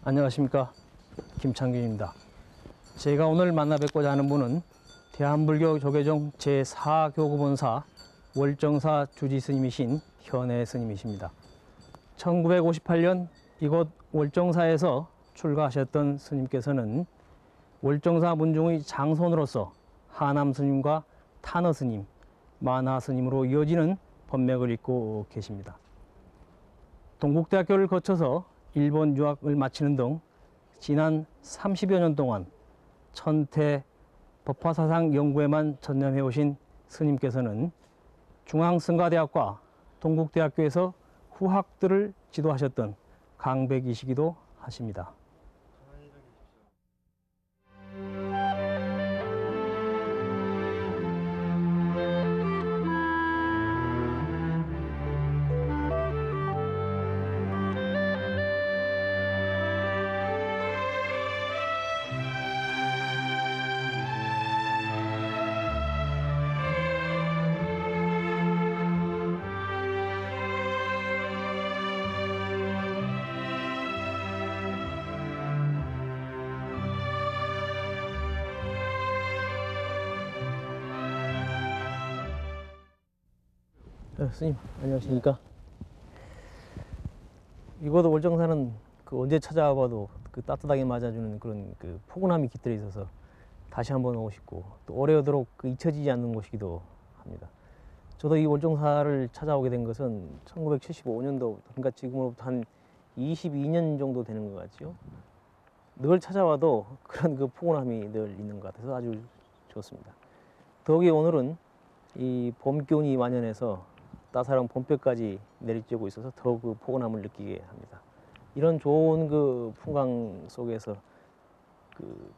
안녕하십니까, 김창균입니다. 제가 오늘 만나 뵙고자 하는 분은 대한불교 조계종 제4교구본사 월정사 주지스님이신 현애 스님이십니다. 1958년 이곳 월정사에서 출가하셨던 스님께서는 월정사 문중의 장손으로서 하남 스님과 탄어 스님, 만하 스님으로 이어지는 법맥을 잇고 계십니다. 동국대학교를 거쳐서 일본 유학을 마치는 등 지난 30여 년 동안 천태 법화사상 연구에만 전념해 오신 스님께서는 중앙승가대학과 동국대학교에서 후학들을 지도하셨던 강백이시기도 하십니다. 스님, 안녕하십니까? 이곳 월정사는 언제 찾아와봐도 따뜻하게 맞아주는 그런 포근함이 깃들어 있어서 다시 한번 오고 싶고, 또 오래오도록 잊혀지지 않는 곳이기도 합니다. 저도 이 월정사를 찾아오게 된 것은 1975년도, 그러니까 지금으로부터 한 22년 정도 되는 것 같죠. 늘 찾아와도 그런 포근함이 늘 있는 것 같아서 아주 좋습니다. 더욱이 오늘은 이 봄 기운이 만연해서 따사로운 봄볕까지 내리쬐고 있어서 더욱 포근함을 느끼게 합니다. 이런 좋은 풍광 속에서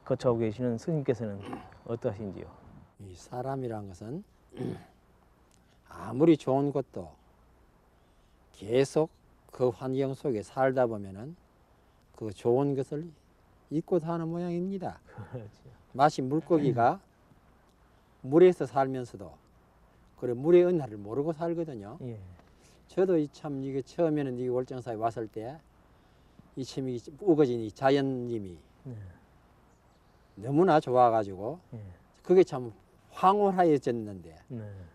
거쳐오고 계시는 스님께서는 어떠하신지요? 이 사람이란 것은 아무리 좋은 것도 계속 그 환경 속에 살다 보면은 그 좋은 것을 잊고 사는 모양입니다. 마치 물고기가 물에서 살면서도 그래 물의 은하를 모르고 살거든요. 예. 저도 참 이게 처음에는 이 월정사에 왔을 때 이 참 우거진 이 자연님이 너무나 좋아가지고 그게 참 황홀하여졌는데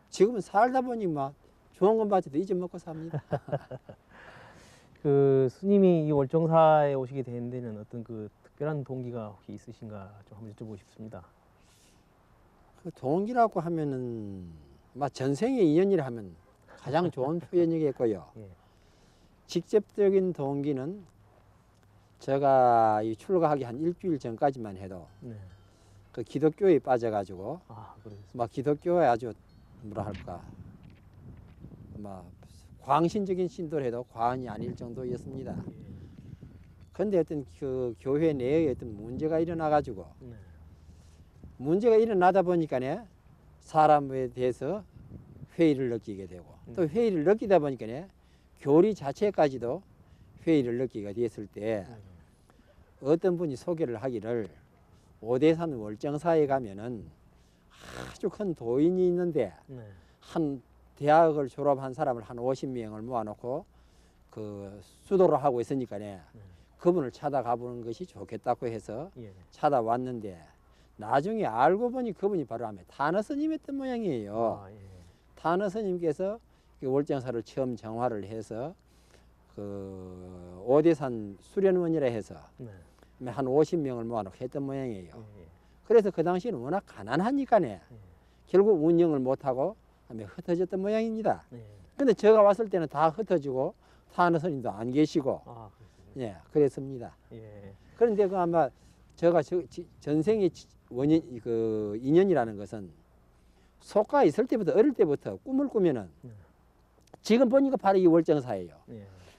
지금은 살다 보니 막 좋은 것 같아도 잊어먹고 삽니다. 스님이 이 월정사에 오시게 된 데는 어떤 특별한 동기가 혹시 있으신가 좀 한번 여쭤보고 싶습니다. 그 동기라고 하면은 막 전생의 인연이라 하면 가장 좋은 표현이겠고요. 예. 직접적인 동기는 제가 이 출가하기 한 일주일 전까지만 해도 그 기독교에 빠져가지고 막 기독교에 아주 뭐라 할까 막 광신적인 신도를 해도 과언이 아닐 정도였습니다. 그런데 어떤 그 교회 내에 어떤 문제가 일어나가지고 문제가 일어나다 보니까 사람에 대해서 회의를 느끼게 되고 또 회의를 느끼다 보니까 교리 자체까지도 회의를 느끼게 됐을 때 어떤 분이 소개를 하기를 오대산 월정사에 가면은 아주 큰 도인이 있는데 한 대학을 졸업한 사람을 한 50명을 모아놓고 수도를 하고 있으니까 그분을 찾아가 보는 것이 좋겠다고 해서 찾아왔는데 나중에 알고 보니 그분이 바로 탄어 스님이었던 모양이에요. 탄어 스님께서 월정사를 처음 정화를 해서 오대산 수련원이라 해서 한 50명을 모아놓고 했던 모양이에요. 그래서 그 당시에는 워낙 가난하니까네 결국 운영을 못하고 흩어졌던 모양입니다. 근데 제가 왔을 때는 다 흩어지고 탄어 스님도 안 계시고 그랬습니다. 그런데 아마 제가 전생의 원인 인연이라는 것은 속가 있을 때부터 어릴 때부터 꿈을 꾸면은 지금 보니까 바로 이 월정사예요.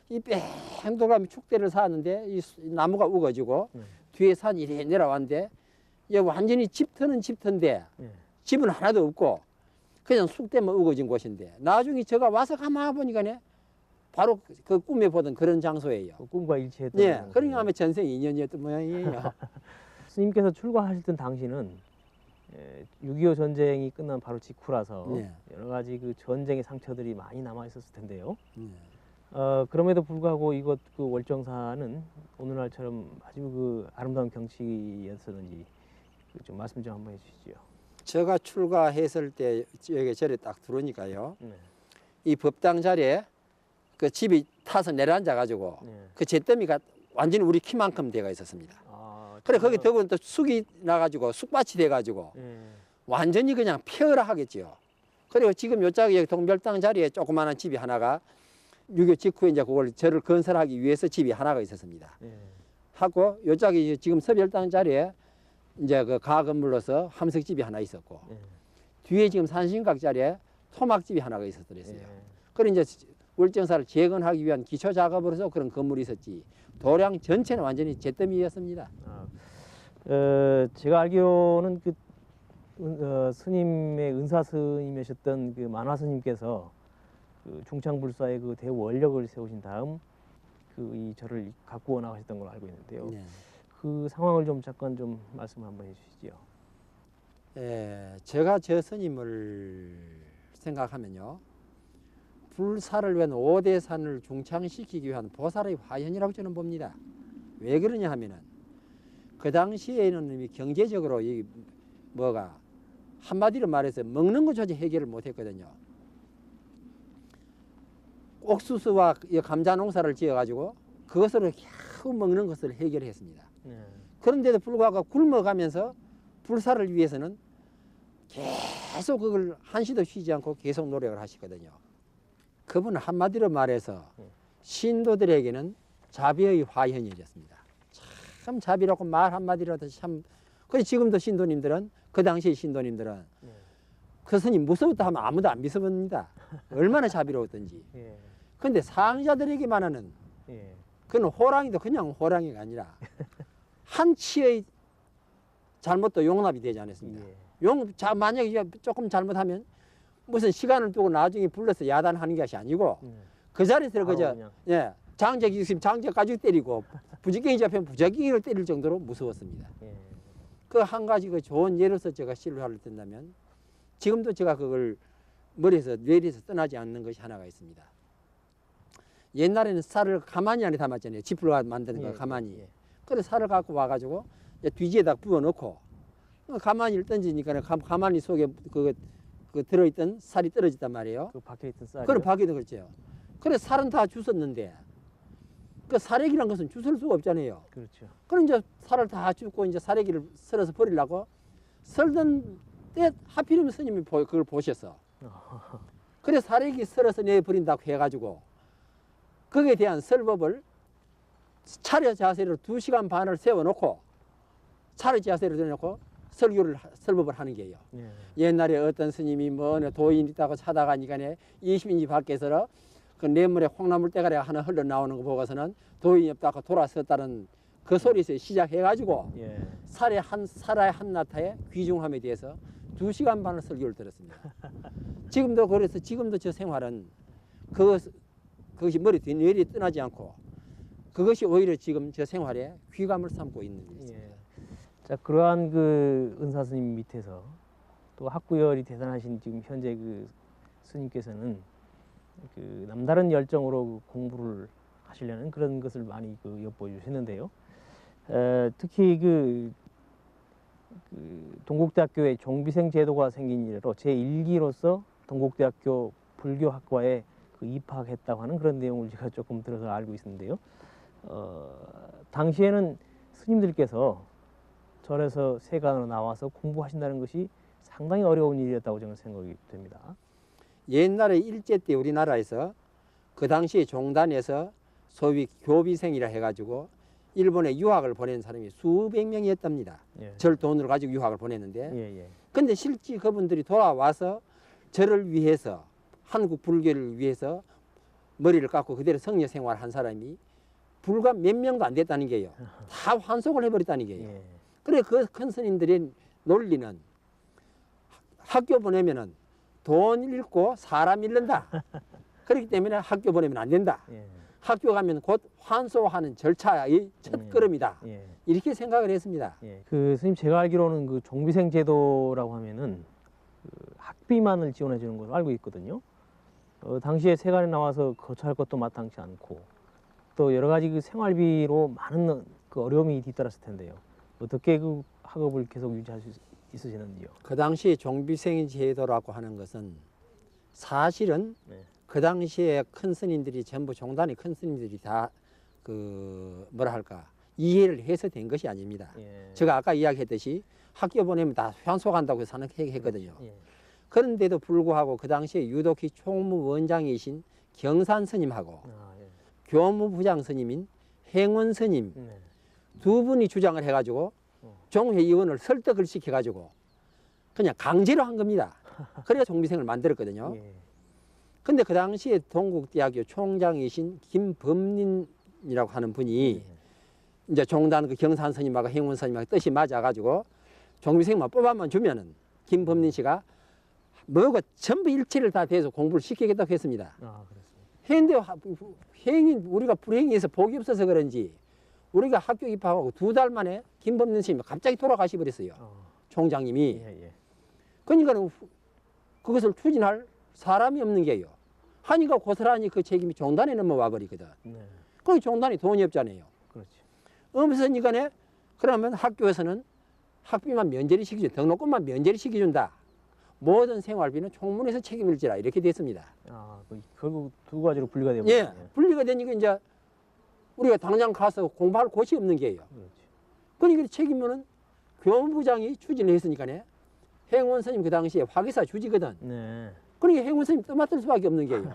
이 뺑돌아가면 축대를 쌓았는데 이 나무가 우거지고 뒤에 산이 이래 내려왔는데 이게 완전히 집터인데 집은 하나도 없고 그냥 쑥대만 우거진 곳인데 나중에 제가 와서 가만 보니까 바로 그 꿈에 보던 그런 장소예요. 꿈과 일치했던. 그러니까 아마 전생 인연이었던 모양이에요. 스님께서 출가하셨던 당시는 6.25 전쟁이 끝난 바로 직후라서 여러 가지 전쟁의 상처들이 많이 남아 있었을 텐데요. 그럼에도 불구하고 이것 그 월정사는 오늘날처럼 아주 그 아름다운 경치였었는지 좀 말씀 좀 한번 해주시죠. 제가 출가했을 때 여기 절에 딱 들어오니까요. 네. 이 법당 자리에 그 집이 타서 내려앉아 가지고 네. 그 잿더미가 완전히 우리 키만큼 되어 있었습니다. 그래 거기 더군 또 쑥이 나가지고 쑥밭이 돼가지고 완전히 그냥 폐허하겠지요. 그리고 지금 요짝에 여기 동별당 자리에 조그마한 집이 하나가 6.25 직후에 이제 그걸 절을 건설하기 위해서 집이 하나가 있었습니다. 하고 요짝에 지금 서별당 자리에 이제 그 가건물로서 함석집이 하나 있었고 뒤에 지금 산신각 자리에 토막집이 하나가 있었더랬어요. 그리고 이제 월정사를 재건하기 위한 기초 작업으로서 그런 건물이 있었지. 도량 전체는 완전히 잿더미였습니다. 제가 알기로는 그 스님의 은사 스님이셨던 그 만화 스님께서 그 중창불사의 그 대원력을 세우신 다음 그 이 절을 가꾸어 나가셨던 걸로 알고 있는데요. 네. 그 상황을 좀 잠깐 좀 말씀 한번 해주시죠. 예, 제가 저 스님을 생각하면요. 불사를 위한 5대 산을 중창시키기 위한 보살의 화현이라고 저는 봅니다. 왜 그러냐 하면은 그 당시에는 이미 경제적으로 이 뭐가 한마디로 말해서 먹는 것조차 해결을 못했거든요. 옥수수와 감자 농사를 지어가지고 그것으로 겨우 먹는 것을 해결했습니다. 그런데도 불구하고 굶어가면서 불사를 위해서는 계속 그걸 한시도 쉬지 않고 계속 노력을 하시거든요. 그분은 한마디로 말해서 신도들에게는 자비의 화현이었습니다. 참 자비롭고 말 한마디라도 참. 그래 지금도 신도님들은 그 당시의 신도님들은 그 스님 무서웠다 하면 아무도 안 믿습니다. 얼마나 자비로웠던지. 그런데 상자들에게만은 그는 호랑이도 그냥 호랑이가 아니라 한치의 잘못도 용납이 되지 않았습니다. 만약에 조금 잘못하면 무슨 시간을 두고 나중에 불러서 야단하는 것이 아니고 그 자리에서 그저 장작이 있으면 장작 가지고 때리고 부지깽이 잡히면 부지깽이를 때릴 정도로 무서웠습니다. 그 한 가지 그 좋은 예로서 제가 실화를 든다면 지금도 제가 그걸 머리에서 뇌리에서 떠나지 않는 것이 하나가 있습니다. 옛날에는 쌀을 가마니 안에 담았잖아요. 지풀로 만드는 거 가마니. 그래서 쌀을 갖고 와가지고 뒤지에다 부어놓고 가마니를 던지니까 가마니 속에 그 들어있던 쌀이 떨어졌단 말이에요. 그 박혀 있던 쌀이. 그럼 박혀도 그렇죠. 그래서 쌀은 다 주웠는데 그 사래기란 것은 주술 수가 없잖아요. 그렇죠. 그럼 이제 쌀을 다 줍고 이제 사래기를 썰어서 버리려고 썰던 때 하필이면 스님이 그걸 보셨어. 그래서 사래기 썰어서 내버린다고 해가지고 거기에 대한 설법을 차려 자세로 2시간 반을 세워놓고 차려 자세로 내놓고 설법을 하는 게요. 옛날에 어떤 스님이 뭐 도인 있다고 찾아가니까 20인지 밖에서 그 냇물에 콩나물 대가리가 하나 흘러나오는 거 보고서는 도인이 없다고 돌아섰다는 그 소리에서 시작해가지고 살의 한나타의 귀중함에 대해서 2시간 반을 설교를 들었습니다. 지금도 그래서 지금도 저 생활은 그것이 머리 뇌리에 떠나지 않고 그것이 오히려 지금 저 생활에 귀감을 삼고 있는 것입니다. 자, 그러한 그 은사 스님 밑에서 또 학구열이 대단하신 지금 현재 그 스님께서는 그 남다른 열정으로 그 공부를 하시려는 그런 것을 많이 그 엿보여 주셨는데요. 특히 그 동국대학교에 종비생 제도가 생긴 이래로 제1기로서 동국대학교 불교학과에 그 입학했다고 하는 그런 내용을 제가 조금 들어서 알고 있는데요. 당시에는 스님들께서 절에서 세간으로 나와서 공부하신다는 것이 상당히 어려운 일이었다고 저는 생각이 됩니다. 옛날에 일제 때 우리나라에서 그 당시에 종단에서 소위 교비생이라 해가지고 일본에 유학을 보낸 사람이 수백 명이었답니다. 절 돈으로 가지고 유학을 보냈는데 근데 실제 그분들이 돌아와서 절을 위해서 한국 불교를 위해서 머리를 깎고 그대로 성녀 생활한 사람이 불과 몇 명도 안 됐다는 게요. 다 환속을 해버렸다는 게요. 그래 그 큰 스님들의 논리는 학교 보내면은 돈 잃고 사람 잃는다. 그렇기 때문에 학교 보내면 안 된다. 학교 가면 곧 환소하는 절차의 첫 걸음이다. 이렇게 생각을 했습니다. 그 스님 제가 알기로는 그 종비생 제도라고 하면은 그 학비만을 지원해 주는 걸로 알고 있거든요. 당시에 세관에 나와서 거처할 것도 마땅치 않고 또 여러 가지 그 생활비로 많은 그 어려움이 뒤따랐을 텐데요. 어떻게 그 학업을 계속 유지할 수 있으시는지요? 그 당시 종비생인 제도라고 하는 것은 사실은 네. 그 당시에 큰 스님들이 전부 종단의 큰 스님들이 다 그 뭐라 할까 이해를 해서 된 것이 아닙니다. 예. 제가 아까 이야기했듯이 학교 보내면 다 환속한다고 해서 하는 했거든요. 예. 그런데도 불구하고 그 당시에 유독히 총무원장이신 경산 스님하고 예. 교무부장 스님인 행원 스님 네. 두 분이 주장을 해가지고 종회의원을 설득을 시켜가지고 그냥 강제로 한 겁니다. 그래야 종비생을 만들었거든요. 예. 근데 그 당시에 동국대학교 총장이신 김범린이라고 하는 분이 이제 종단 그 경산 스님하고 행원 스님하고 뜻이 맞아가지고 종비생만 뽑아만 주면은 김범린 씨가 뭐고 전부 일체를 다 대서 공부를 시키겠다고 했습니다. 했는데 행인 우리가 불행해서 복이 없어서 그런지 우리가 학교 입학하고 2달 만에 김범린 스님이 갑자기 돌아가시 버렸어요. 총장님이. 예. 그러니까 그것을 추진할 사람이 없는 게요. 하니까 고스란히 그 책임이 종단에 넘어와 버리거든. 네. 거기 종단이 돈이 없잖아요. 그렇지. 없으니까네 그러면 학교에서는 학비만 면제를 시켜준다. 등록금만 면제를 시켜준다. 모든 생활비는 총무에서 책임을 지라 이렇게 됐습니다. 결국 두 가지로 분리가 되고. 예, 분리가 되니까 이제 우리가 당장 가서 공부할 곳이 없는 게예요. 그러니까 책임은 교무부장이 추진을 했으니까네 행원 스님 그 당시에 화계사 주지거든. 네. 그러니까 행원 스님 떠맡을 수밖에 없는 게예요.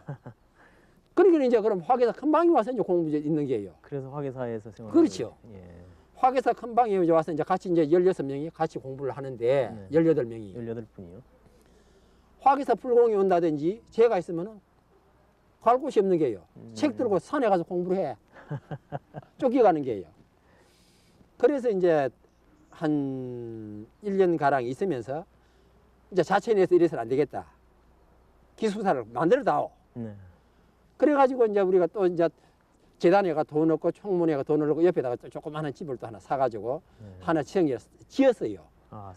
그러니까 이제 그럼 화계사 큰 방에 와서 이제 공부 있는 게예요. 그래서 화계사에서 생활. 그렇죠. 예. 화계사 큰 방에 와서 이제 같이 이제 16명이 같이 공부를 하는데 18명이. 18분이요. 화계사 불공이 온다든지 제가 있으면은 갈 곳이 없는 게예요. 책 들고 산에 가서 공부를 해. 쫓겨가는 게예요. 그래서 이제 한 1년 가량 있으면서 이제 자체내에서 이래서는 안 되겠다. 기숙사를 만들어 다오. 네. 그래가지고 이제 우리가 또 이제 재단에가 돈 얻고 총무회가 돈을 얻고 옆에다가 또 조그마한 집을 또 하나 사가지고 하나 지었어요.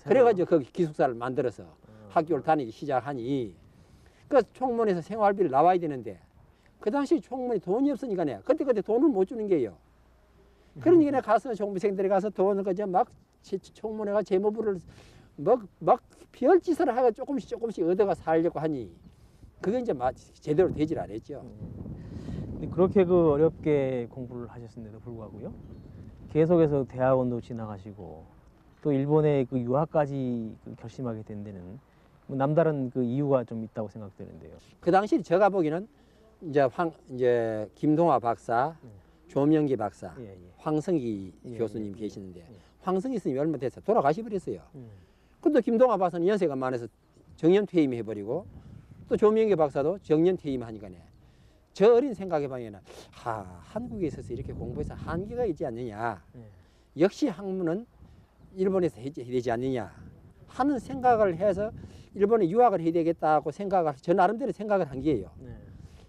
그래가지고 거기 기숙사를 만들어서 학교를 다니기 시작하니 그 총무원에서 생활비를 나와야 되는데 그 당시 총무원이 돈이 없으니까네 그때 돈을 못 주는 게요. 그러니까 가서 종비생들이 가서 돈을 그저 막 총무원회가 재무부를 막 별짓을 하고 조금씩 얻어가 살려고 하니 그게 이제 제대로 되질 않았죠. 그렇게 그 어렵게 공부를 하셨는데도 불구하고요. 계속해서 대학원도 지나가시고 또 일본에 그 유학까지 결심하게 된 데는 뭐 남다른 그 이유가 좀 있다고 생각되는데요. 그 당시 제가 보기에는 이제 김동화 박사, 조명기 박사, 황성기 교수님 계시는데 황성기 스님이 얼마 돼서 돌아가시 버렸어요. 근데 김동화 박사는 연세가 많아서 정년 퇴임 해버리고 또 조명기 박사도 정년 퇴임하니까네. 저 어린 생각해보면 한국에 있어서 이렇게 공부해서 한계가 있지 않느냐. 역시 학문은 일본에서 해야 되지 않느냐 하는 생각을 해서 일본에 유학을 해야 되겠다고 저 나름대로 생각을 한 게예요.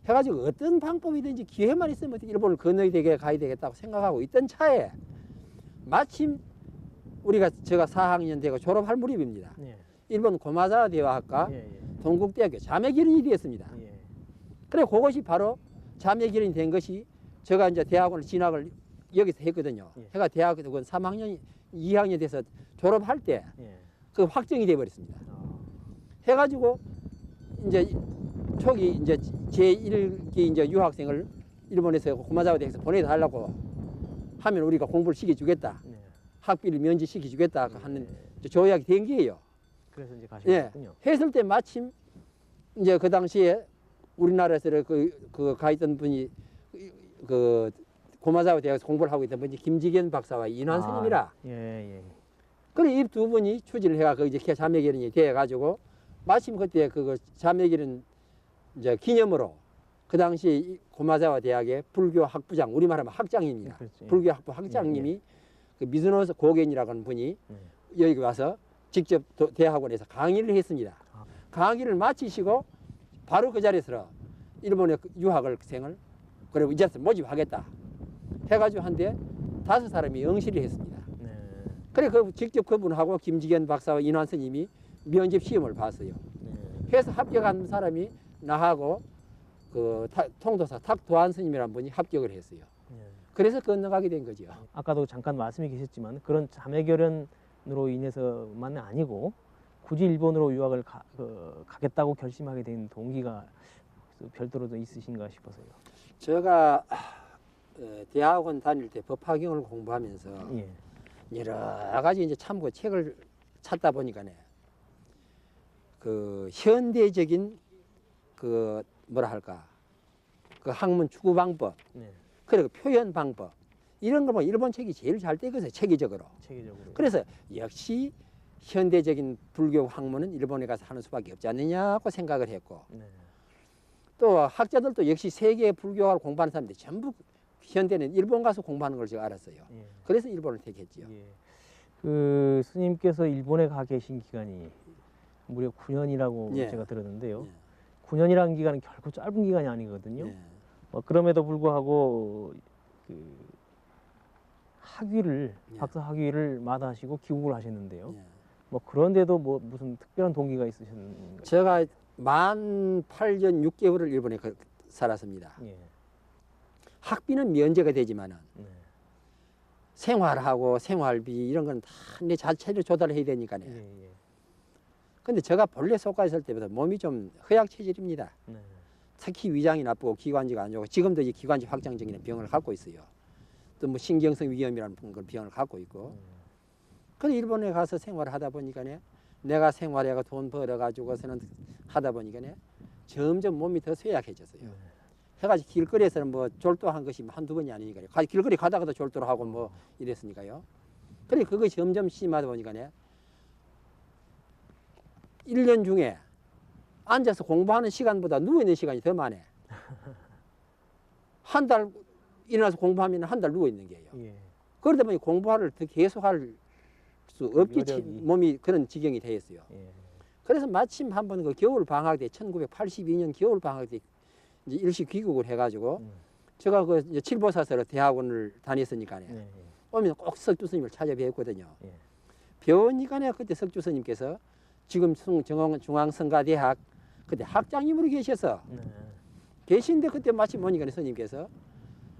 해가지고 어떤 방법이든지 기회만 있으면 일본을 건너야 가야 되겠다고 생각하고 있던 차에 마침 제가 4학년 되고 졸업할 무렵입니다. 일본 고마자와 대화학과 동국대학교 자매기른이 되었습니다. 그래 그것이 바로 자매기른이 된 것이 제가 이제 대학원을 진학을 여기서 했거든요. 제가 대학원 3학년, 2학년 돼서 졸업할 때 그 확정이 돼 버렸습니다. 해가지고 이제 초기 이제 제1기 이제 유학생을 일본에서 고마자와 대학에서 보내달라고 하면 우리가 공부를 시켜주겠다. 학비를 면제시켜주겠다 하는 조약이 된 게예요. 그래서 이제 가셨군요. 했을 때 마침 이제 그 당시에 우리나라에서 그 가 있던 분이 그 고마자와 대학에서 공부를 하고 있던 분이 김지견 박사와 인환 스님이라. 그래 이 두 분이 추진을 해가 이제 자매기른이 돼가지고 마침 그때 그 자매기른 이제 기념으로 그 당시 고마자와 대학의 불교 학부장 우리말하면 학장입니다. 불교 학부 학장님이 그 미즈노 고겐이라고 하는 분이 여기 와서 직접 대학원에서 강의를 했습니다. 강의를 마치시고 바로 그 자리에서 일본의 유학생을 그리고 이제서 모집하겠다 해가지고 한데 5사람이 응시를 했습니다. 그래 직접 그분하고 김지견 박사와 인환 스님이 면접 시험을 봤어요. 해서 합격한 사람이 나하고 통도사 탁도한 스님이라는 분이 합격을 했어요. 예. 그래서 건너가게 된 거죠. 아까도 잠깐 말씀이 계셨지만 그런 자매결연으로 인해서만 아니고 굳이 일본으로 유학을 가겠다고 결심하게 된 동기가 별도로 더 있으신가 싶어서요. 제가 대학원 다닐 때 법학경을 공부하면서 예. 여러 가지 이제 참고 책을 찾다 보니까네 그 현대적인 그 뭐라 할까 그 학문 추구 방법 네. 그리고 표현 방법 이런 거 보면 일본 책이 제일 잘 되거든요. 체계적으로. 그래서 역시 현대적인 불교 학문은 일본에 가서 하는 수밖에 없지 않느냐고 생각을 했고 네. 또 학자들도 역시 세계 불교학을 공부하는 사람들이 전부 현대는 일본 가서 공부하는 걸 제가 알았어요. 예. 그래서 일본을 택했죠. 예. 그 스님께서 일본에 가 계신 기간이 무려 9년이라고 예. 제가 들었는데요. 예. 9년이라는 기간은 결코 짧은 기간이 아니거든요. 예. 그럼에도 불구하고 그 학위를 예. 박사 학위를 마다하시고 귀국을 하셨는데요. 예. 뭐 그런데도 뭐 무슨 특별한 동기가 있으셨는가요? 제가 만 8년 6개월을 일본에 살았습니다. 예. 학비는 면제가 되지만은 네. 생활하고 생활비 이런 건 다 내 자체로 조달을 해야 되니까요. 예, 예. 근데 제가 본래 속가 있을 때보다 몸이 좀 허약 체질입니다. 네. 특히 위장이 나쁘고 기관지가 안 좋고 지금도 이 기관지 확장증이라는 병을 갖고 있어요. 또 뭐 신경성 위염이라는 걸 병을 갖고 있고. 그래서 일본에 가서 생활을 하다 보니까네 내가 생활해가 돈 벌어 가지고서는 하다 보니까네 점점 몸이 더 쇠약해졌어요. 해가지고 길거리에서는 뭐 졸도한 것이 한두 번이 아니니까요. 길거리 가다가도 졸도를 하고 뭐 이랬으니까요. 그래 그것이 점점 심하다 보니까네 1년 중에 앉아서 공부하는 시간보다 누워있는 시간이 더 많아. 한 달 일어나서 공부하면 한 달 누워있는 게요. 예. 그러다 보니 공부를 더 계속할 수 없게 몸이 그런 지경이 되었어요. 예. 그래서 마침 한번 그 겨울 방학 때 1982년 겨울 방학 때 이제 일시 귀국을 해가지고 제가 그 이제 칠보사서로 대학원을 다녔으니까요. 예. 오면 꼭 석주 스님을 찾아뵙거든요. 예. 배우니까네 그때 석주 스님께서 지금 중앙성가대학 그때 학장님으로 계셔서 네. 계신데 그때 마침 보니까 스님께서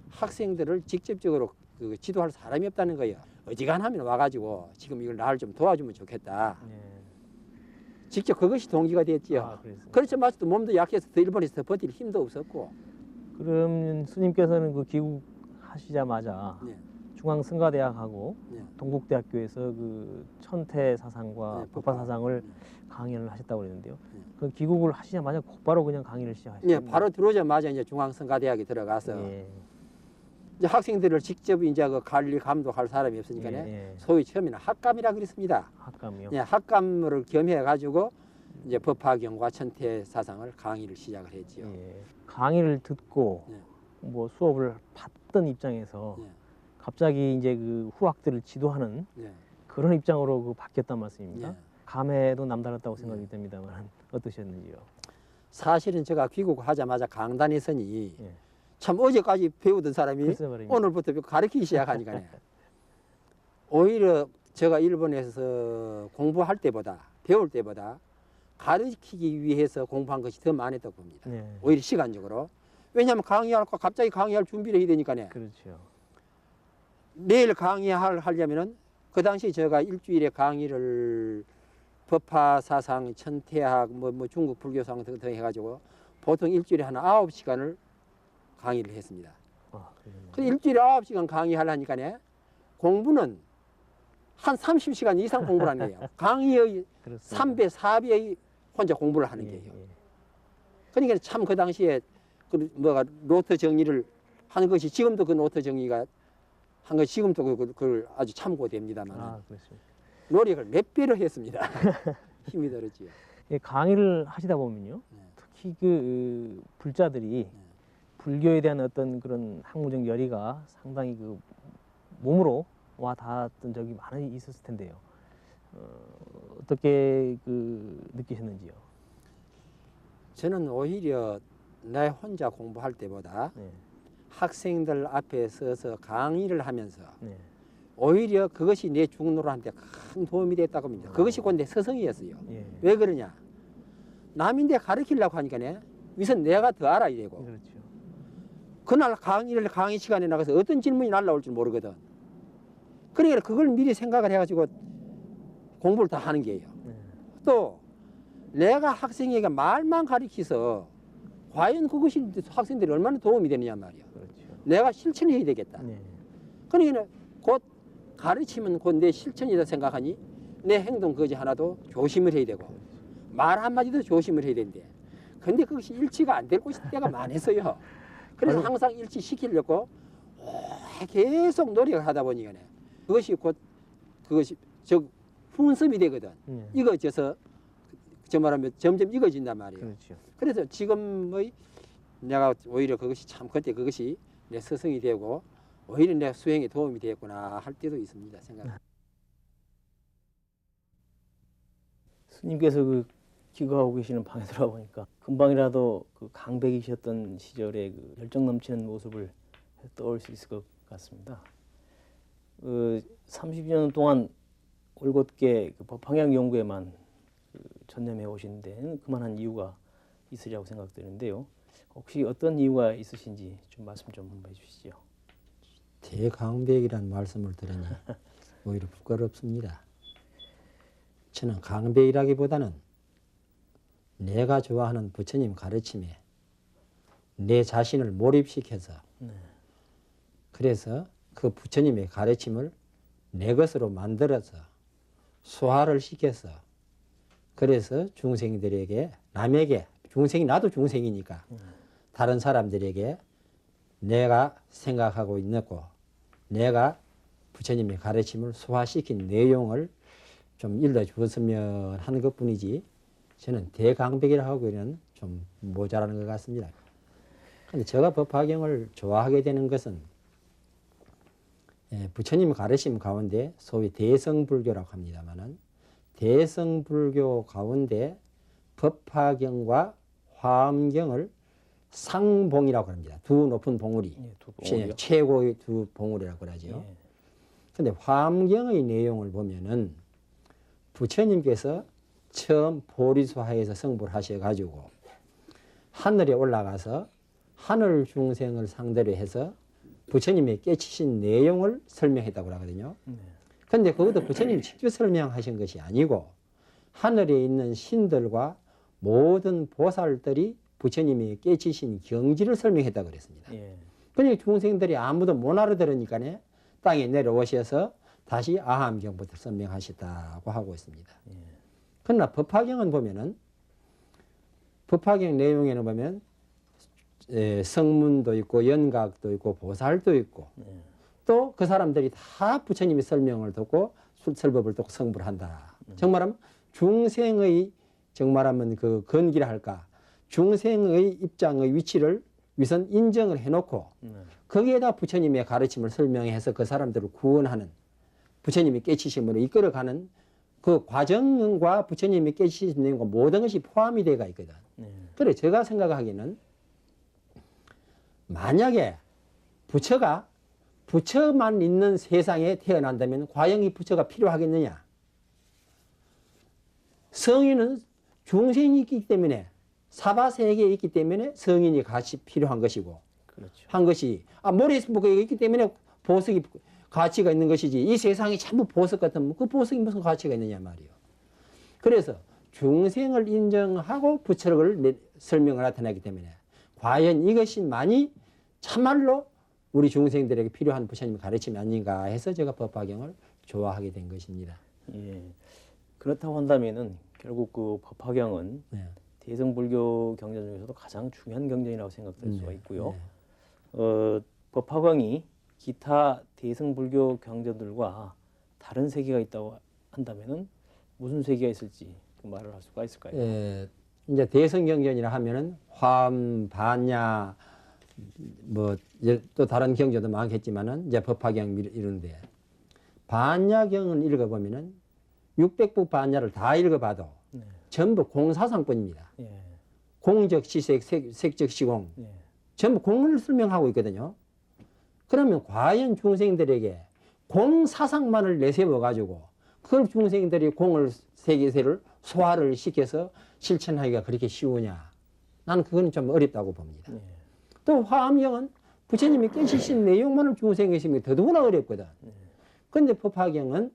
학생들을 직접적으로 그 지도할 사람이 없다는 거예요. 어지간하면 와가지고 지금 이걸 나를 좀 도와주면 좋겠다. 예. 직접 그것이 동기가 됐지요. 아, 그렇죠. 마치 몸도 약해서 더 일본에서 더 버틸 힘도 없었고. 그럼 스님께서는 그 귀국하시자마자 네. 중앙승가대학하고 네. 동국대학교에서 그 천태 사상과 네, 법화 사상을 네. 강연을 하셨다고 그랬는데요. 네. 그 귀국을 하시자마자 곧바로 그냥 강의를 시작하셨어요. 네, 바로 들어오자마자 이제 중앙성가대학에 들어가서 예. 이제 학생들을 직접 이제 그 관리 감독할 사람이 없으니까 예, 예. 소위 처음에는 학감이라 그랬습니다. 학감이요. 예, 학감을 겸해 가지고 이제 법화경과 천태 사상을 강의를 시작을 했지요. 예. 강의를 듣고 예. 뭐 수업을 받던 입장에서 예. 갑자기 이제 그 후학들을 지도하는 예. 그런 입장으로 그 바뀌었단 말씀입니다. 예. 감회도 남다랐다고 생각이 됩니다만 어떠셨는지요? 사실은 제가 귀국하자마자 강단에 서니 예. 참 어제까지 배우던 사람이 글쎄 말입니다. 오늘부터 가르치기 시작하니까 오히려 제가 일본에서 공부할 때보다 배울 때보다 가르치기 위해서 공부한 것이 더 많았다고 봅니다. 예. 오히려 시간적으로. 왜냐하면 갑자기 강의할 준비를 해야 되니까요. 그렇죠. 내일 하려면은 그 당시 제가 일주일에 강의를 법화 사상, 천태학, 뭐 중국 불교상 등 해가지고 보통 일주일에 한 9시간을 강의를 했습니다. 아, 그 일주일에 9시간 강의하려니까네 공부는 한 30시간 이상 공부를 하는 거예요. 강의의 그렇습니다. 3배, 4배의 혼자 공부를 하는 거예요. 예. 그러니까 참 그 당시에 그 뭐가 노트 정리를 하는 것이 지금도 그 노트 정리가 한 것이 지금도 그걸 아주 참고됩니다만 아, 그렇습니다. 노력을 몇 배로 했습니다. 힘이 들었지요. 예, 강의를 하시다 보면요. 네. 특히 그 불자들이 불교에 대한 어떤 그런 학문적 열의가 상당히 그 몸으로 와 닿았던 적이 많이 있었을 텐데요. 어떻게 그 느끼셨는지요? 저는 오히려 내 혼자 공부할 때보다 네. 학생들 앞에 서서 강의를 하면서 네. 오히려 그것이 내 중노한테 큰 도움이 됐다고 합니다. 그것이 곧 내 서성이었어요. 예. 왜 그러냐? 남인데 가르치려고 하니까네 우선 내가 더 알아야 되고 그렇죠. 그날 강의 시간에 나가서 어떤 질문이 날라올 줄 모르거든. 그러니까 그걸 미리 생각을 해가지고 공부를 다 하는 게예요. 또 내가 학생에게 말만 가르쳐서 과연 그것이 학생들이 얼마나 도움이 되느냐 말이야. 그렇죠. 내가 실천해야 되겠다. 네. 그러니까 곧 가르치면 곧 내 실천이다 생각하니 내 행동 그지 하나도 조심을 해야 되고 말 한마디도 조심을 해야 되는데 근데 그것이 일치가 안 될 때가 많았어요. 그래서 항상 일치시키려고 계속 노력을 하다 보니까 그것이 곧 그것이 훈습이 되거든. 익어져서 저 말하면 점점 익어진단 말이에요. 그렇죠. 그래서 지금의 내가 오히려 그것이 참 그때 그것이 내 스승이 되고 오히려 내 수행에 도움이 되었구나 할 때도 있습니다. 생각. 스님께서 그 기거하고 계시는 방에 들어가 보니까 금방이라도 그 강백이셨던 시절의 그 열정 넘치는 모습을 떠올 수 있을 것 같습니다. 30년 동안 올곧게 그 법황양 연구에만 전념해 오신 데는 그만한 이유가 있으리라고 생각되는데요. 혹시 어떤 이유가 있으신지 좀 말씀 좀 한번 해주시죠. 대강백이라는 말씀을 들으니 오히려 부끄럽습니다. 저는 강백이라기보다는 내가 좋아하는 부처님 가르침에 내 자신을 몰입시켜서 그래서 그 부처님의 가르침을 내 것으로 만들어서 소화를 시켜서 그래서 중생들에게 남에게 중생이 나도 중생이니까 다른 사람들에게 내가 생각하고 있고 내가 부처님의 가르침을 소화시킨 내용을 좀 일러주었으면 하는 것뿐이지 저는 대강백이라 하고는 좀 모자라는 것 같습니다. 그런데 제가 법화경을 좋아하게 되는 것은 부처님 가르침 가운데 소위 대성불교라고 합니다만은 대성불교 가운데 법화경과 화엄경을 상봉이라고 합니다. 두 높은 봉우리, 최고의 두 봉우리라고 그러죠. 그런데 화엄경의 내용을 보면은 부처님께서 처음 보리수하에서 성불 하셔가지고 하늘에 올라가서 하늘 중생을 상대로 해서 부처님이 깨치신 내용을 설명했다고 하거든요. 그런데 그것도 부처님이 직접 설명하신 것이 아니고 하늘에 있는 신들과 모든 보살들이 부처님이 깨치신 경지를 설명했다고 그랬습니다. 그러니까 중생들이 아무도 못 알아들으니까 땅에 내려오셔서 다시 아함경부터 설명하셨다고 하고 있습니다. 그러나 법화경은 보면은 법화경 내용에는 보면 성문도 있고 연각도 있고 보살도 있고 또 그 사람들이 다 부처님의 설명을 듣고 설법을 듣고 성불한다. 정말하면 중생의 정말하면 그 건기라 할까 중생의 입장의 위치를 위선 인정을 해놓고 거기에다 부처님의 가르침을 설명해서 그 사람들을 구원하는 부처님이 깨치심으로 이끌어가는 그 과정과 부처님이 깨치신 내용과 모든 것이 포함이 되어 있거든. 그래 제가 생각하기에는 만약에 부처만 있는 세상에 태어난다면 과연 이 부처가 필요하겠느냐? 성인은 중생이 있기 때문에 사바세계에 있기 때문에 성인이 같이 필요한 것이고 그렇죠. 한 것이 모래보석이 있기 때문에 보석이 가치가 있는 것이지 이 세상이 전부 보석 같으면 그 보석이 무슨 가치가 있느냐 말이요. 그래서 중생을 인정하고 부처를 설명을 나타내기 때문에 과연 이것이 많이 참말로 우리 중생들에게 필요한 부처님의 가르침이 아닌가 해서 제가 법화경을 좋아하게 된 것입니다. 예. 그렇다고 한다면은 결국 그 법화경은 대성불교 경전 중에서도 가장 중요한 경전이라고 생각될 수가 있고요. 법화경이 기타 대성불교 경전들과 다른 세계가 있다고 한다면은 무슨 세계가 있을지 그 말을 할 수가 있을까요? 이제 대성경전이라 하면은 화엄, 반야 뭐 또 다른 경전도 많겠지만은 이제 법화경 이런데 반야경을 읽어보면은 600부 반야를 다 읽어봐도 전부 공사상뿐입니다. 공적 시색, 색적 시공 전부 공을 설명하고 있거든요. 그러면 과연 중생들에게 공사상만을 내세워 가지고 그걸 중생들이 공을 세계세를 소화를 시켜서 실천하기가 그렇게 쉬우냐? 나는 그건 좀 어렵다고 봅니다. 또 화엄경은 부처님이 깨시신 내용만을 중생에 계시면 더더구나 어렵거든. 그런데 법화경은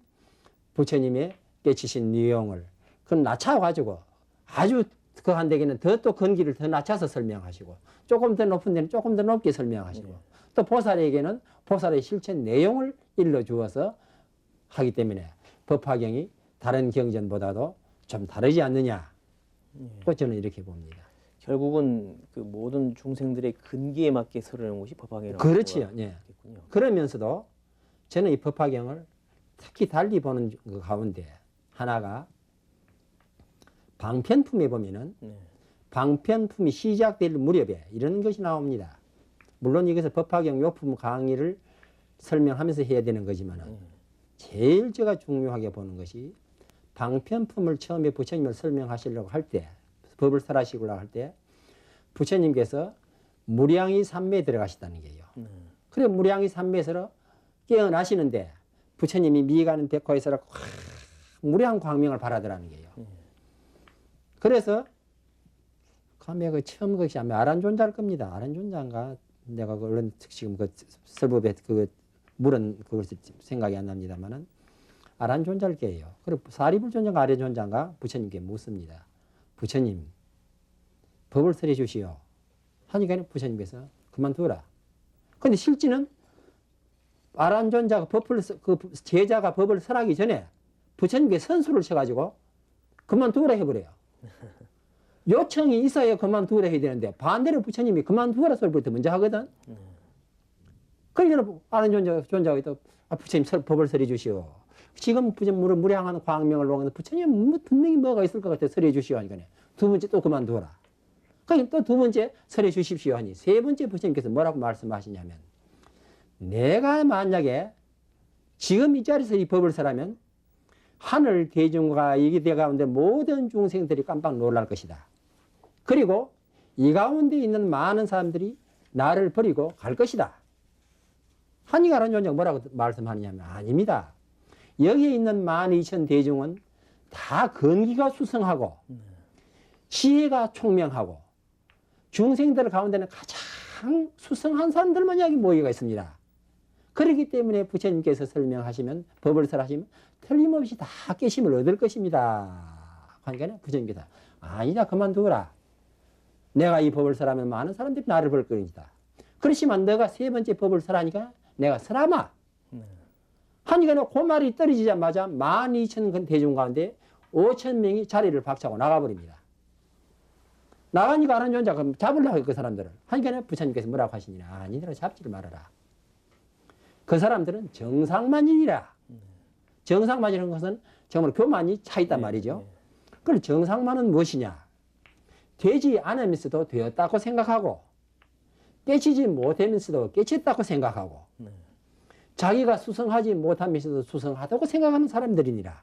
부처님의 깨치신 내용을 그건 낮춰가지고 아주 그 한 대기는 더 또 건기를 더 낮춰서 설명하시고 조금 더 높은 데는 조금 더 높게 설명하시고 또 보살에게는 보살의 실체 내용을 일러주어서 하기 때문에 법화경이 다른 경전보다도 좀 다르지 않느냐. 그 저는 이렇게 봅니다. 결국은 그 모든 중생들의 근기에 맞게 설하는 것이 법화경이라고. 그렇지요. 예. 그러면서도 저는 이 법화경을 특히 달리 보는 그 가운데 하나가 방편품에 보면은 방편품이 시작될 무렵에 이런 것이 나옵니다. 물론 여기서 법화경 요품 강의를 설명하면서 해야 되는 거지만은 제일 제가 중요하게 보는 것이 방편품을 처음에 부처님을 설명하시려고 할 때, 법을 설하시려고 할 때 부처님께서 무량이 삼매에 들어가시다는 게요. 그래 무량이 삼매에서 깨어나시는데 부처님이 미가는 백호에서 무량 광명을 바라더라는 게요. 그래서 감에 그 처음 것이 아마 아란존자일 겁니다. 아란존자인가 내가 얼른 지금 그 설법에 그 물은 그것이 생각이 안 납니다만은 아란존자일 게요. 그리고 사리불존자가 아래존자인가 부처님께 묻습니다. 부처님 법을 설해 주시오. 하니까 부처님께서 그만두라. 근데 실제는 아란존자가 그 제자가 법을 설하기 전에 부처님께 선수를 쳐가지고 그만두라 해버려요. 요청이 있어야 그만두라 해야 되는데 반대로 부처님이 그만두라 소리부터 먼저 하거든. 그러니까 아란존자가 또 부처님 법을 설해 주시오. 지금 부처님 무량한 광명을 놓은 부처님 분명히 뭐가 있을 것 같아 설해 주시오 하니까 두 번째 또 그만두라. 그러니까 또 두 번째 설해 주십시오 하니 세 번째 부처님께서 뭐라고 말씀하시냐면 내가 만약에 지금 이 자리에서 이 법을 설하면 하늘 대중과 이 대 가운데 모든 중생들이 깜빡 놀랄 것이다. 그리고 이 가운데 있는 많은 사람들이 나를 버리고 갈 것이다. 한이가라는 존재가 뭐라고 말씀하느냐면 아닙니다. 여기에 있는 12,000 대중은 다 근기가 수성하고 지혜가 총명하고 중생들 가운데는 가장 수성한 사람들만 여기 모여가 있습니다. 그렇기 때문에 부처님께서 설명하시면 법을 설하시면 틀림없이 다 깨심을 얻을 것입니다. 그러니까 부처님께서 아니다 그만두라. 내가 이 법을 설하면 많은 사람들이 나를 볼 것이다. 그렇지만 너가 세 번째 법을 설하니까 내가 설하마. 하니까 그 말이 떨어지자마자 12,000 대중 가운데 5,000명이 자리를 박차고 나가버립니다. 나가니까 아는 존자 그럼 잡으려고 그 사람들을. 하니까 부처님께서 뭐라고 하시니라. 아니더라 잡지를 말아라. 그 사람들은 정상만인이라. 정상만이라는 것은 정말 교만이 차 있단 말이죠. 그럼 정상만은 무엇이냐? 되지 않으면서도 되었다고 생각하고 깨치지 못하면서도 깨쳤다고 생각하고 자기가 수성하지 못하면서도 수성하다고 생각하는 사람들이니라.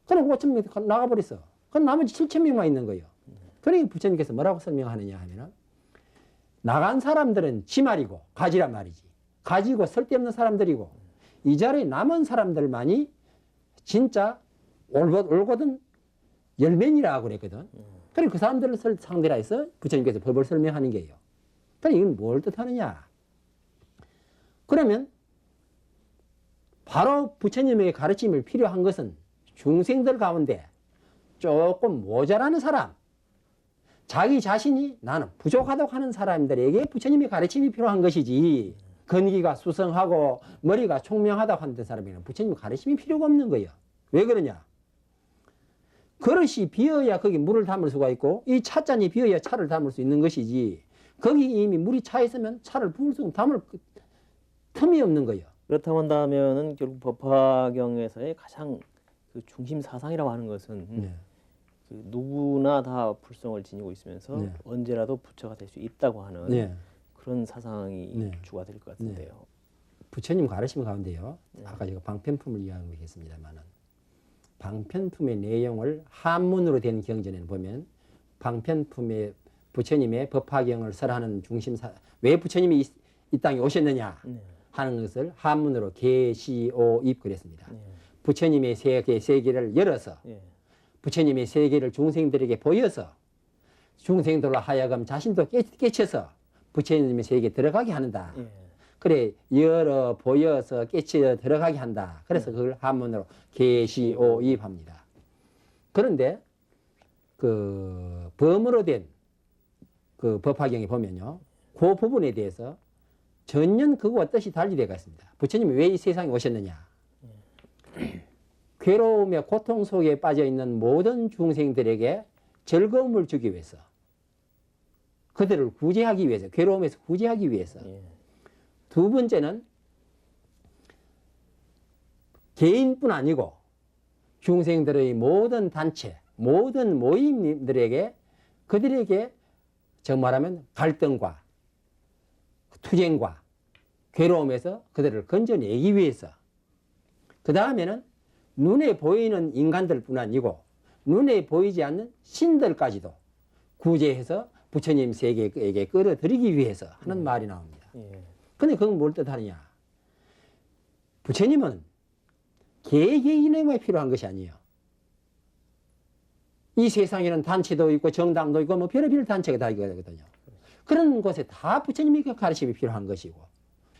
그럼 5,000명 나가버렸어. 그럼 나머지 7,000명만 있는 거예요. 그러니까 부처님께서 뭐라고 설명하느냐 하면은 나간 사람들은 지 말이고 가지란 말이지. 가지고 쓸데없는 사람들이고 이 자리에 남은 사람들만이 진짜 올곧은 열매니라고 그랬거든. 그리고 그 사람들을 상대로 해서 부처님께서 법을 설명하는 게예요. 그러니까 이건 뭘 뜻하느냐? 그러면 바로 부처님의 가르침을 필요한 것은 중생들 가운데 조금 모자라는 사람, 자기 자신이 나는 부족하다고 하는 사람들에게 부처님의 가르침이 필요한 것이지 근기가 수성하고 머리가 총명하다고 하는 사람에게는 부처님의 가르침이 필요가 없는 거예요. 왜 그러냐? 그릇이 비어야 거기 물을 담을 수가 있고 이 찻잔이 비어야 차를 담을 수 있는 것이지 거기 이미 물이 차 있으면 차를 부을 수 담을 틈이 없는 거예요. 그렇다고 한다면은 결국 법화경에서의 가장 그 중심 사상이라고 하는 것은 그 누구나 다 불성을 지니고 있으면서 언제라도 부처가 될 수 있다고 하는 그런 사상이 주가 될 것 같은데요. 부처님 가르침 가운데요. 아까 제가 방편품을 이야기했습니다만은 방편품의 내용을 한문으로 된 경전에는 보면 방편품의 부처님의 법화경을 설하는 중심사 왜 부처님이 이 땅에 오셨느냐 하는 것을 한문으로 계시오입 그랬습니다. 부처님의 세계를 열어서 부처님의 세계를 중생들에게 보여서 중생들로 하여금 자신도 깨쳐서 부처님의 세계에 들어가게 한다. 예. 그래 열어 보여서 깨쳐 들어가게 한다. 그래서 그걸 한문으로 계시오입합니다. 그런데 그 범으로 된 그 법화경에 보면요, 그 부분에 대해서 전혀 그거와 뜻이 달리되어 있습니다. 부처님이 왜 이 세상에 오셨느냐? 괴로움의 고통 속에 빠져 있는 모든 중생들에게 즐거움을 주기 위해서, 그들을 구제하기 위해서, 괴로움에서 구제하기 위해서. 두 번째는 개인뿐 아니고 중생들의 모든 단체, 모든 모임들에게, 그들에게 저 말하면 갈등과 투쟁과 괴로움에서 그들을 건져내기 위해서. 그 다음에는 눈에 보이는 인간들뿐 아니고 눈에 보이지 않는 신들까지도 구제해서 부처님 세계에게 끌어들이기 위해서 하는 말이 나옵니다. 근데 그건 뭘 뜻하느냐? 부처님은 개개인에게 필요한 것이 아니에요. 이 세상에는 단체도 있고 정당도 있고 뭐 별의별 단체가 다 있거든요. 그런 곳에 다 부처님의 가르침이 필요한 것이고,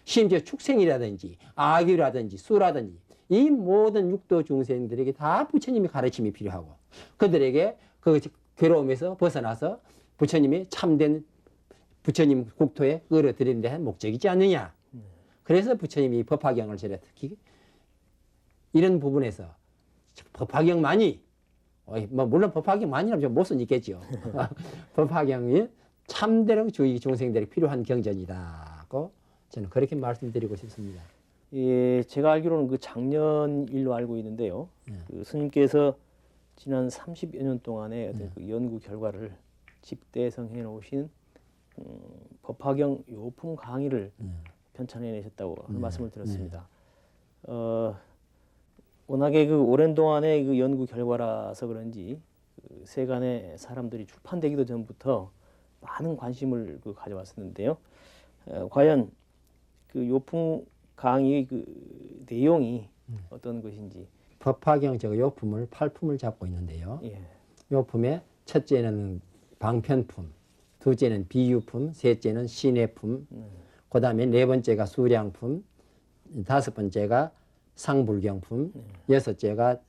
심지어 축생이라든지 아기라든지 수라든지 이 모든 육도 중생들에게 다 부처님의 가르침이 필요하고, 그들에게 그 괴로움에서 벗어나서 부처님의 참된 부처님 국토에 끌어들이는 데 한 목적이지 않느냐. 그래서 부처님이 법화경을 저래 특히 이런 부분에서 법화경만이, 뭐 물론 법화경만이라면 좀 못 수는 있겠죠. 법화경이 참되는 주의 중생들이 필요한 경전이다고 저는 그렇게 말씀드리고 싶습니다. 예, 제가 알기로는 그 작년 일로 알고 있는데요. 그 스님께서 지난 30여 년 동안의 어떤 그 연구 결과를 집대성해 놓으신 법화경 요품 강의를 편찬해 내셨다고 하는 말씀을 들었습니다. 워낙에 그 오랜 동안의 그 연구 결과라서 그런지 그 세간의 사람들이 출판되기도 전부터 많은 관심을 그 가져왔었는데요. 과연 그 요품 강의 그 내용이 어떤 것인지. 법화경 저 요품을 8품을 잡고 있는데요. 예. 요품의 첫째는 방편품, 둘째는 비유품, 셋째는 신해품, 그 다음에 네 번째가 수량품, 다섯 번째가 상불경품, 여섯째가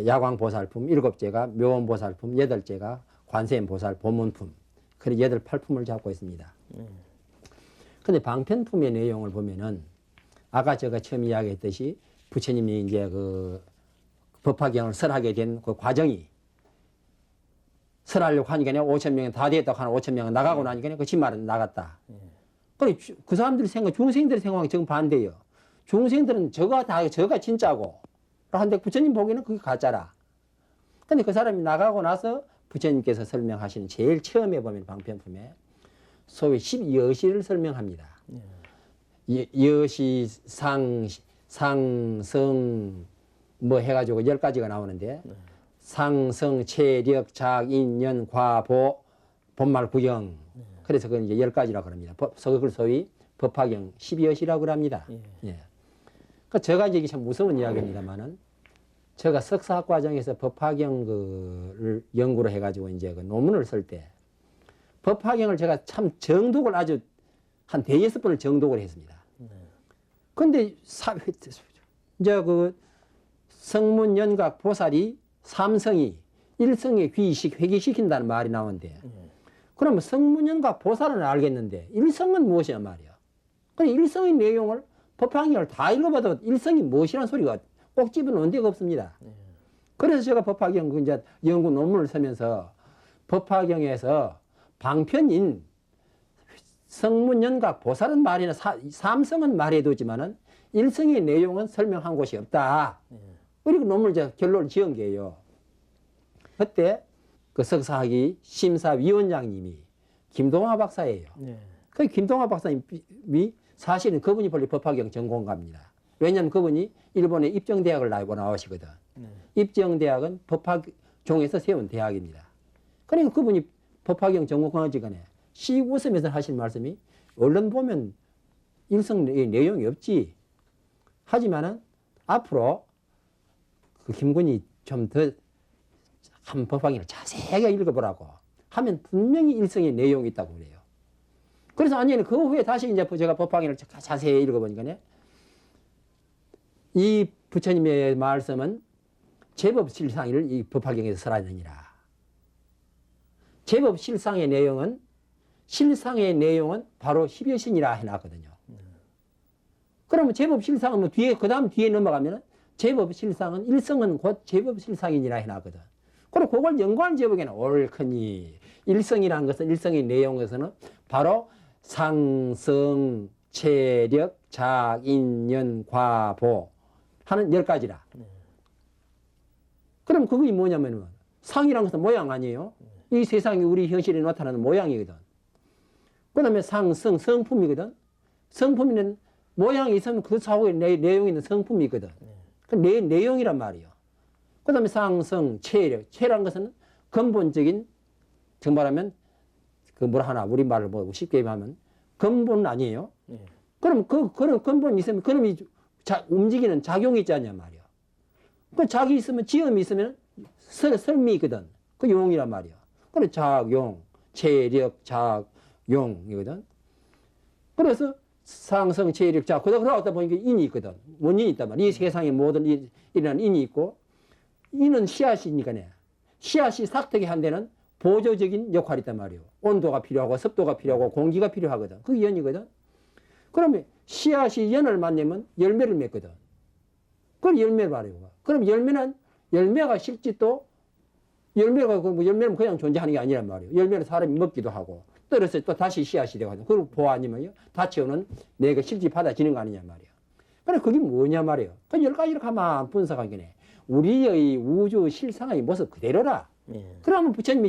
야광보살품, 일곱째가 묘원보살품, 여덟째가 관세음보살 보문품. 그래 8품을 잡고 있습니다. 근데 방편품의 내용을 보면은 아까 제가 처음 이야기했듯이 부처님이 이제 그 법화경을 설하게 된 그 과정이, 설하려고 하니까 5,000명이 다 됐다고 하는 5,000명은 나가고 나니까 그 집말은 나갔다. 그래 그 사람들이 생각, 중생들의 생각은 지금 반대예요. 중생들은 저가 진짜고, 그런데 부처님 보기에는 그게 가짜라. 근데 그 사람이 나가고 나서 부처님께서 설명하시는 제일 처음에 보면 방편품에 소위 12여시를 설명합니다. 여시, 상, 성, 뭐 해가지고 10가지가 나오는데, 상성, 체력, 작, 인연, 과, 보, 본말, 구경. 그래서 그건 이제 10가지라고 합니다. 그걸 소위 법화경 12여시라고 합니다. 예. 그러니까 제가 이제 이게 참 무서운 이야기입니다만은, 제가 석사학 과정에서 법화경을 연구를 해가지고 이제 그 논문을 쓸 때, 법화경을 제가 참 정독을 아주 한 5-6번을 정독을 했습니다. 근데 이제 그 성문 연각 보살이 삼성이 일성에 회귀시킨다는 말이 나오는데, 그러면 성문 연각 보살은 알겠는데 일성은 무엇이냐 말이야. 그래 일성의 내용을 법화경을 다 읽어봐도 일성이 무엇이라는 소리가 꼭 집어넣은 데가 없습니다. 그래서 제가 법화경 이제 연구 논문을 쓰면서 법화경에서 방편인 성문연각 보살은 말이나 삼성은 말해두지만은 일성의 내용은 설명한 곳이 없다. 그리고 논문을 제가 결론을 지은 게요. 그때 그 석사학위 심사위원장님이 김동화 박사예요. 그 김동화 박사님이 사실은 그분이 원래 법화경 전공가입니다. 왜냐하면 그분이 일본의 입정대학을 나오시거든. 입정대학은 법화종에서 세운 대학입니다. 그러니까 그분이 법화경 전공하지간에 씩 웃으면서 하신 말씀이, 얼른 보면 일성의 내용이 없지. 하지만은 앞으로 그 김군이 좀 더 한 법화경을 자세하게 읽어보라고 하면 분명히 일성의 내용이 있다고 그래요. 그래서 아니 그 후에 다시 이제 제가 법화경을 자세히 읽어보니까 이 부처님의 말씀은 제법실상을 이 법화경에서 설하느니라. 제법실상의 내용은 실상의 내용은 바로 십여신이라 해놨거든요. 그러면 제법실상은 뭐 뒤에 그 다음 뒤에 넘어가면 제법실상은 일성은 곧 제법실상이니라 해놨거든. 그리고 그걸 연구한 제목에는 옳거니 일성이라는 것은 일성의 내용에서는 바로 상성, 체력, 작, 인연, 과보 하는 10가지라. 그럼 그게 뭐냐면 상이라는 것은 모양 아니에요? 이 세상이 우리 현실에 나타나는 모양이거든. 그 다음에 상성, 성품이거든. 성품에는 모양이 있으면 그 사고에 내용이 있는 성품이 있거든. 그 내용이란 말이에요. 그 다음에 상성, 체력. 체라는 것은 근본적인, 정말하면 그 뭐라 하나, 우리말을 뭐 쉽게 하면 근본 아니에요? 그럼 그런 근본이 있으면 그놈이 움직이는 작용이 있지 않냐 말이에요. 그 작이 있으면 지음이 있으면 설미 있거든. 그 용이란 말이에요. 그래 작용, 체력, 작용이거든. 그래서 상성, 체력, 작. 그러다 보니까 인이 있거든. 원인이 있단 말이야. 이 세상의 모든 일어나는 인이 있고, 인은 씨앗이니까 씨앗이 싹트게 한 데는 보조적인 역할이 있단 말이에요. 온도가 필요하고 습도가 필요하고 공기가 필요하거든. 그게 연이거든. 그러면 씨앗이 연을 만나면 열매를 맺거든. 그걸 열매를 말해요. 그럼 열매가 실제 또 열매는 그냥 존재하는 게 아니란 말이에요. 열매는 사람이 먹기도 하고 떨어서 또 다시 씨앗이 되거든. 그리고 보아 아니면요 다 채우는 내가 실제 받아지는 거 아니냐 말이에요. 그래 그게 뭐냐 말이에요. 그 10가지를 가만 분석하기네. 우리의 우주 실상의 모습 그대로라. 그러면 부처님이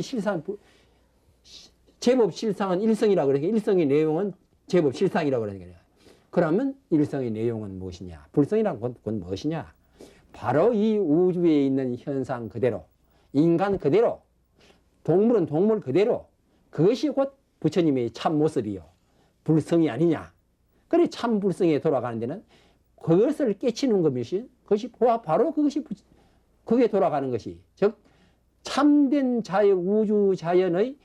제법 실상은 일성이라고 그러니까 일성의 내용은 제법 실상이라고 그러니까. 그러면 일성의 내용은 무엇이냐? 불성이란 건 무엇이냐? 바로 이 우주에 있는 현상 그대로, 인간 그대로, 동물은 동물 그대로, 그것이 곧 부처님의 참 모습이요. 불성이 아니냐? 그래 참 불성에 돌아가는 데는 그것을 깨치는 것이 바로 그게 돌아가는 것이 즉 참된 우주 자연의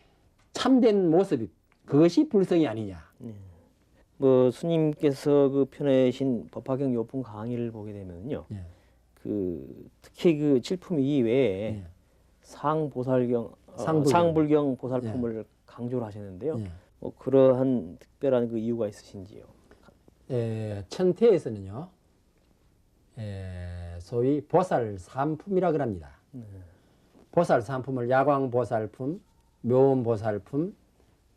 참된 모습이 그것이 불성이 아니냐. 뭐 스님께서 그 펴내신 법화경 요품 강의를 보게 되면요, 그 특히 그 칠품 이외에 상보살경, 상불경 보살품을 강조를 하셨는데요. 뭐 그러한 특별한 그 이유가 있으신지요? 천태에서는요, 소위 보살 삼품이라 그럽니다. 보살 삼품을 야광 보살품, 묘음 보살품,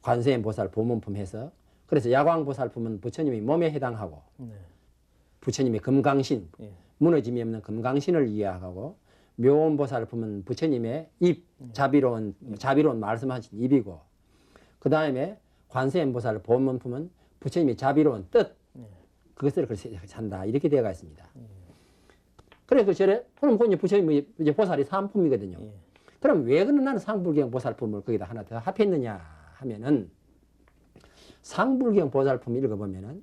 관세음 보살 보문품 해서 그래서 야광 보살품은 부처님의 몸에 해당하고 부처님의 금강신, 무너짐이 없는 금강신을 이해하고 묘음 보살품은 부처님의 입, 자비로운 말씀하신 입이고 그 다음에 관세음 보살 보문품은 부처님의 자비로운 뜻, 그것을 산다 이렇게 되어가 있습니다. 그래서 그럼 그 부처님의 이제 보살이 삼품이거든요. 그럼 왜 그는 나는 상불경 보살품을 거기다 하나 더 합했느냐 하면은 상불경 보살품 읽어보면은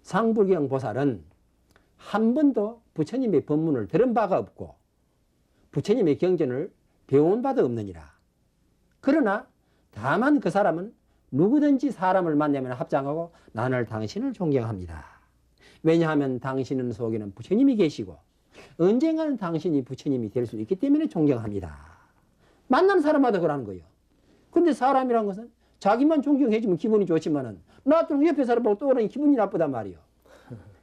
상불경 보살은 한 번도 부처님의 법문을 들은 바가 없고 부처님의 경전을 배운 바도 없느니라. 그러나 다만 그 사람은 누구든지 사람을 만나면 합장하고 나는 당신을 존경합니다. 왜냐하면 당신은 속에는 부처님이 계시고 언젠가는 당신이 부처님이 될 수 있기 때문에 존경합니다. 만나는 사람마다 그러는 거예요. 근데 사람이란 것은 자기만 존경해주면 기분이 좋지만은 나도 옆에 사람 보고 또 그러니 기분이 나쁘단 말이에요.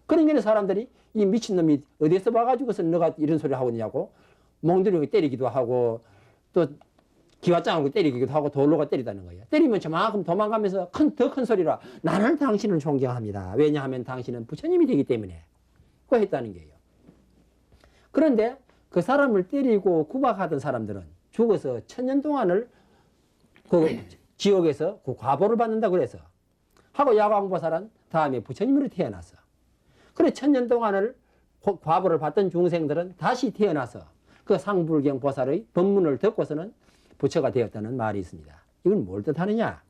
그러니까 사람들이 이 미친놈이 어디서 와가지고서 너가 이런 소리를 하고 있냐고 멍들이 때리기도 하고 또 기와장하고 때리기도 하고 돌로가 때리다는 거예요. 때리면 저만큼 도망가면서 더 큰 소리라 나는 당신을 존경합니다. 왜냐하면 당신은 부처님이 되기 때문에 그거 했다는 거예요. 그런데 그 사람을 때리고 구박하던 사람들은 죽어서 1000년 동안을 그 지옥에서 그 과보를 받는다 그래서 하고 야광보살은 다음에 부처님으로 태어났어. 그래 1000년 동안을 과보를 받던 중생들은 다시 태어나서 그 상불경 보살의 법문을 듣고서는 부처가 되었다는 말이 있습니다. 이건 뭘 뜻하느냐?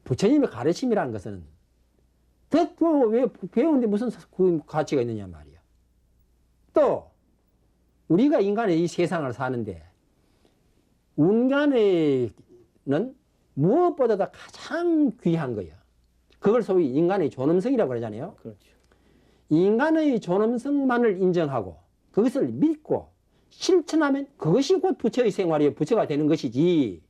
부처님의 가르침이라는 것은 듣고 왜 배우는데 무슨 그 가치가 있느냐 말이야. 또 우리가 인간의 이 세상을 사는데 운간에는 무엇보다도 가장 귀한 거예요. 그걸 소위 인간의 존엄성이라고 그러잖아요. 그렇죠. 인간의 존엄성만을 인정하고 그것을 믿고 실천하면 그것이 곧 부처의 생활이에요. 부처가 되는 것이지.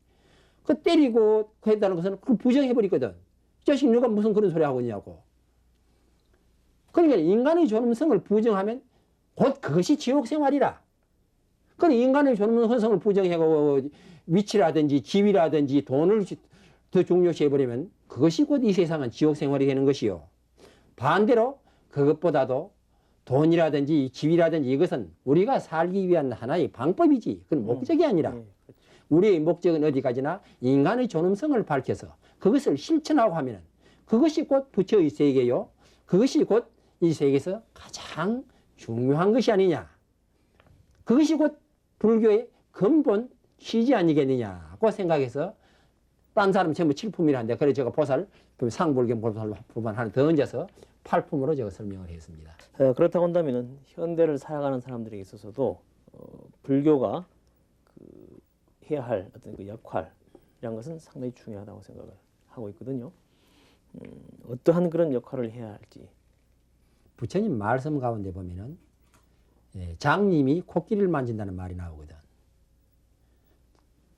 그 때리고 했다는 것은 그 부정해버리거든. 이 자식 너가 무슨 그런 소리 하고 있냐고. 그러니까 인간의 존엄성을 부정하면 곧 그것이 지옥 생활이라. 그러니까 인간의 존엄성을 부정하고 위치라든지 지위라든지 돈을 더 중요시 해버리면 그것이 곧 이 세상은 지옥 생활이 되는 것이요. 반대로 그것보다도 돈이라든지 지위라든지 이것은 우리가 살기 위한 하나의 방법이지. 그건 목적이 아니라. 그렇죠. 우리의 목적은 어디까지나 인간의 존엄성을 밝혀서 그것을 실천하고 하면 그것이 곧 부처의 세계요. 그것이 곧 이 세계에서 가장 중요한 것이 아니냐. 그것이 곧 불교의 근본 취지 아니겠느냐고 생각해서 딴 사람 전부 7품이라는데 그래서 제가 보살, 상불경 보살 부분 하나 더 얹어서 8품으로 제가 설명을 했습니다. 그렇다고 한다면 현대를 살아가는 사람들에게 있어서도 불교가 해야 할 어떤 그 역할이란 것은 상당히 중요하다고 생각을 하고 있거든요. 어떠한 그런 역할을 해야 할지. 부처님 말씀 가운데 보면은 장님이 코끼리를 만진다는 말이 나오거든.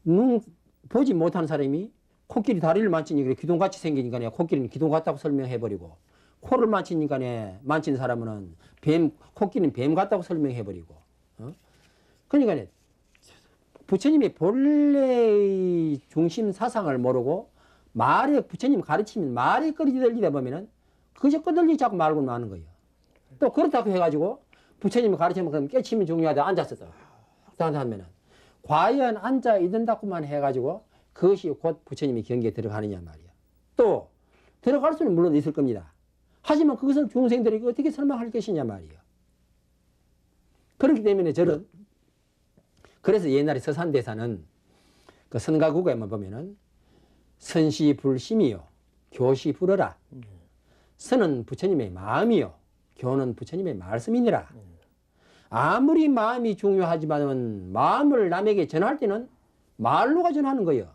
눈 보지 못한 사람이 코끼리 다리를 만지니까 기둥같이 생기니까 코끼리는 기둥 같다고 설명해버리고 코를 만지니까 만진 사람은 코끼리는 뱀 같다고 설명해버리고. 그러니까 부처님의 본래의 중심 사상을 모르고 부처님 가르치면 말에 끌어들이다 보면은 그저 끄들리 자꾸 말고 마는 거예요. 또 그렇다고 해가지고 부처님이 가르치면 그럼 깨침이 중요하다 앉았어. 하면은 과연 앉아 있는다고만 해가지고 그것이 곧 부처님이 경계에 들어가느냐 말이야. 또 들어갈 수는 물론 있을 겁니다. 하지만 그것을 중생들에게 어떻게 설명할 것이냐 말이야. 그렇기 때문에 저는 그래서 옛날에 서산대사는 그 선가국에만 보면은 선시불심이요 교시불어라. 선은 부처님의 마음이요 교는 부처님의 말씀이니라. 아무리 마음이 중요하지만은 마음을 남에게 전할 때는 말로가 전하는 거예요.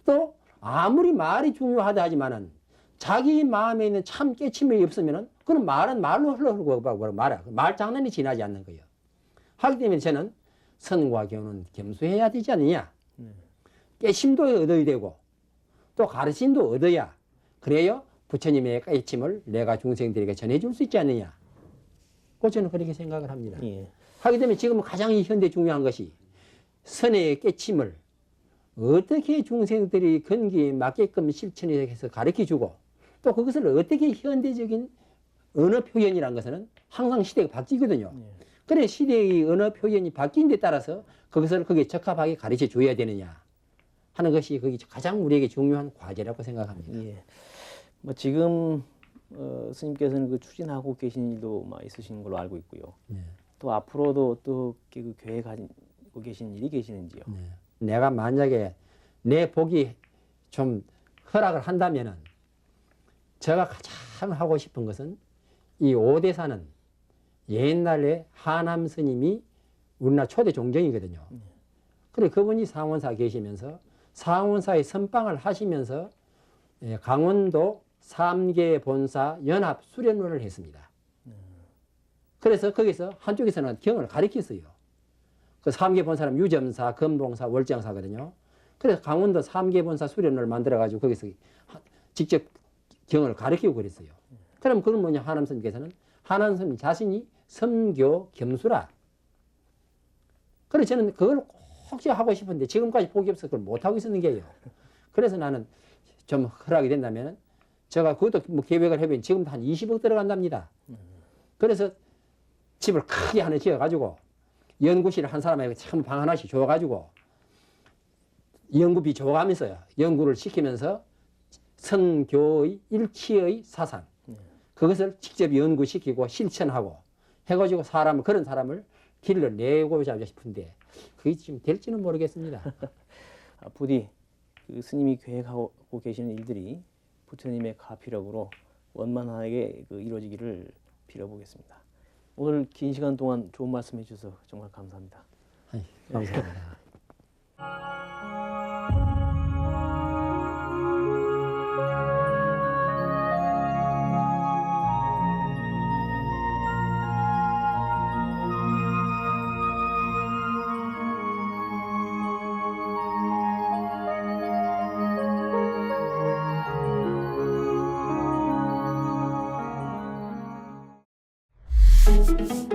또 아무리 말이 중요하다 하지만은 자기 마음에 있는 참 깨침이 없으면은 그는 말은 말로 흘러가고 말아. 말 장난이 지나지 않는 거예요. 하기 때문에 저는 선과 교는 겸수해야 되지 않느냐. 깨침도 얻어야 되고 또 가르침도 얻어야 그래요 부처님의 깨침을 내가 중생들에게 전해줄 수 있지 않느냐. 그 저는 그렇게 생각을 합니다. 예. 하기 때문에 지금 가장 현대 중요한 것이 선의 깨침을 어떻게 중생들이 건기에 맞게끔 실천해서 가르쳐주고 또 그것을 어떻게 현대적인 언어 표현이라는 것은 항상 시대가 바뀌거든요. 그래 시대의 언어 표현이 바뀐 데 따라서 그것을 거기에 적합하게 가르쳐 줘야 되느냐 하는 것이 그게 가장 우리에게 중요한 과제라고 생각합니다. 예. 뭐 지금 스님께서는 그 추진하고 계신 일도 있으신 걸로 알고 있고요. 또 앞으로도 또 그 계획하고 계신 일이 계시는지요? 내가 만약에 내 복이 좀 허락을 한다면은 제가 가장 하고 싶은 것은 이 오대사는 옛날에 하남 스님이 우리나라 초대 종정이거든요. 그래 그분이 상원사 계시면서 상원사의 선방을 하시면서 강원도 3개 본사 연합 수련원을 했습니다. 그래서 거기서 한쪽에서는 경을 가르쳤어요. 그 3개 본사는 유점사, 금봉사, 월장사거든요. 그래서 강원도 3개 본사 수련원을 만들어가지고 거기서 직접 경을 가르치고 그랬어요. 그럼 그건 뭐냐, 하남 스님께서는 하남 스님 자신이 선교 겸수라. 그래서 저는 그걸 혹시 하고 싶은데 지금까지 복이 없어서 그걸 못하고 있었는 게요. 그래서 나는 좀 허락이 된다면 제가 그것도 뭐 계획을 해보면 지금도 한 20억 들어간답니다. 그래서 집을 크게 하나 지어가지고 연구실을 한 사람에게 참 방 하나씩 줘가지고 연구비 줘가면서요. 연구를 시키면서 선교의 일치의 사상 그것을 직접 연구시키고 실천하고 해가지고 그런 사람을 길러내고자 싶은데 그게 지금 될지는 모르겠습니다. 부디 그 스님이 계획하고 계시는 일들이 부처님의 가피력으로 원만하게 이루어지기를 빌어보겠습니다. 오늘 긴 시간 동안 좋은 말씀 해주셔서 정말 감사합니다. 감사합니다. Thank